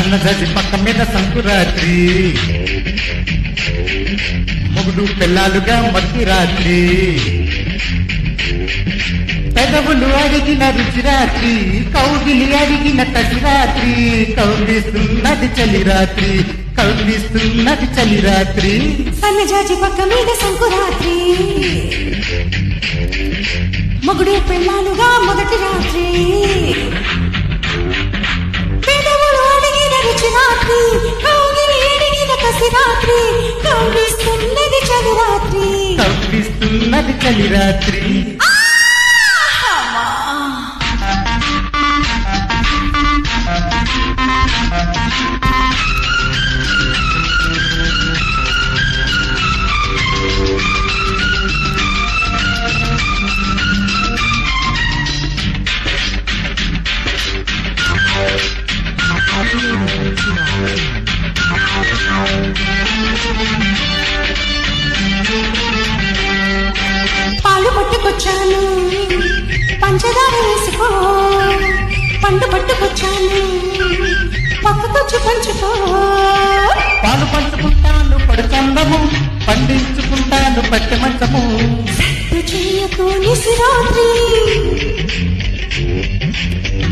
సన్నజాజి పక్క మీద సంకురాత్రి మొగుడు పిల్లాలుగా మధ్య రాత్రి పెదవులు అడిగిన రుచి రాత్రి కౌగిలి అడిగిన కసి రాత్రి కౌగిస్తున్నది చలి రాత్రి కౌగిస్తున్నది చలి రాత్రి సన్నజాజి పక్క మీద సంకురాత్రి మొగుడు పెళ్ళాలుగా మొదటి రాత్రి పెదవులు అడిగిన రుచి రాత్రి కౌగిలి అడిగిన కసి రాత్రి కౌగిస్తున్నది చలి రాత్రి కౌగిస్తున్నది చలి రాత్రి పాలు పట్టుకొచ్చాను పంచదార వేసుకో పండు పట్టుకొచ్చాను పక్కకొచ్చి పంచుకో పాలు పంచుకుంటాను పడుచందము పండించుకుంటాను పట్టె మంచము చేయకు నిసిరాత్రి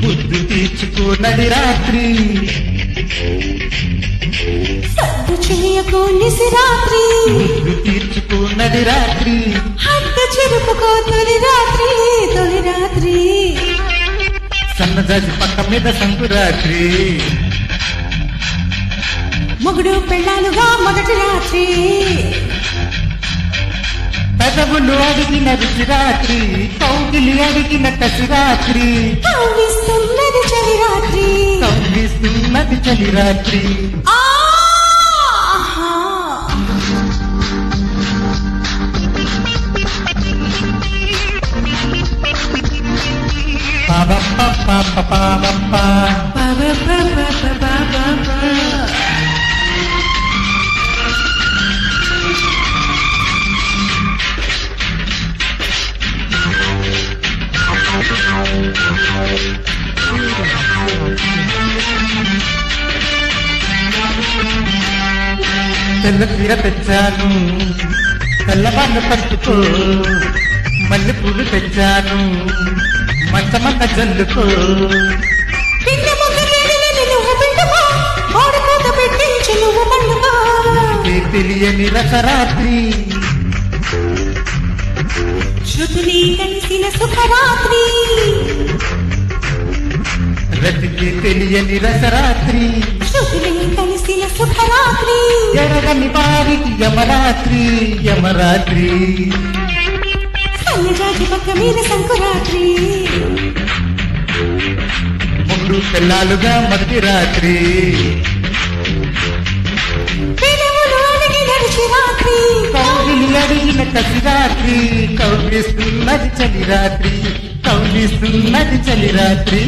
బుద్ధి తీర్చుకున్నది రాత్రి సద్దు చేయకు నిసిరాత్రి బుద్ధి తీర్చుకున్నది రాత్రి హద్దు చెరుపుకో తొలి రాత్రి తొలి రాత్రి సన్నజాజి పక్క మీద సంకురాత్రి మొగుడు పెళ్ళాలుగా మొదటి రాత్రి పెదవులు అడిగిన రుచి రాత్రి కౌగిలి అడిగిన కసి రాత్రి కవ్విస్తున్నది చలి రాత్రి కవ్విస్తున్నది చలి రాత్రి ఆహా పాపప్ప పాపప్ప తెల్ల తీర తెచ్చాను తెల్లవాళ్ళు పట్టుకో మల్లె పూలు తెచ్చాను మంచమంత జల్లుకో పిల్ల మొగ్గ వేడిని నువ్వు పిండుకో ఓడకోత పెట్టించి నువ్వు పండుకో తెలియని రసరాత్రి శృతులే కలిసిన సుఖరాత్రి రతికి తెలియని రసరాత్రి శృతులే కలిసిన సుఖరాత్రి ఎరగని వారికి యమరాత్రి యమరాత్రి సన్నజాజి పక్క మీద సంకురాత్రి మూడు పిల్లాలుగా మధ్య రాత్రి పెదవులు అడిగిన రుచి రాత్రి కౌగిలి అడిగిన కసి రాత్రి కౌగిస్తున్నది చలి రాత్రి కౌగిస్తున్నది చలి రాత్రి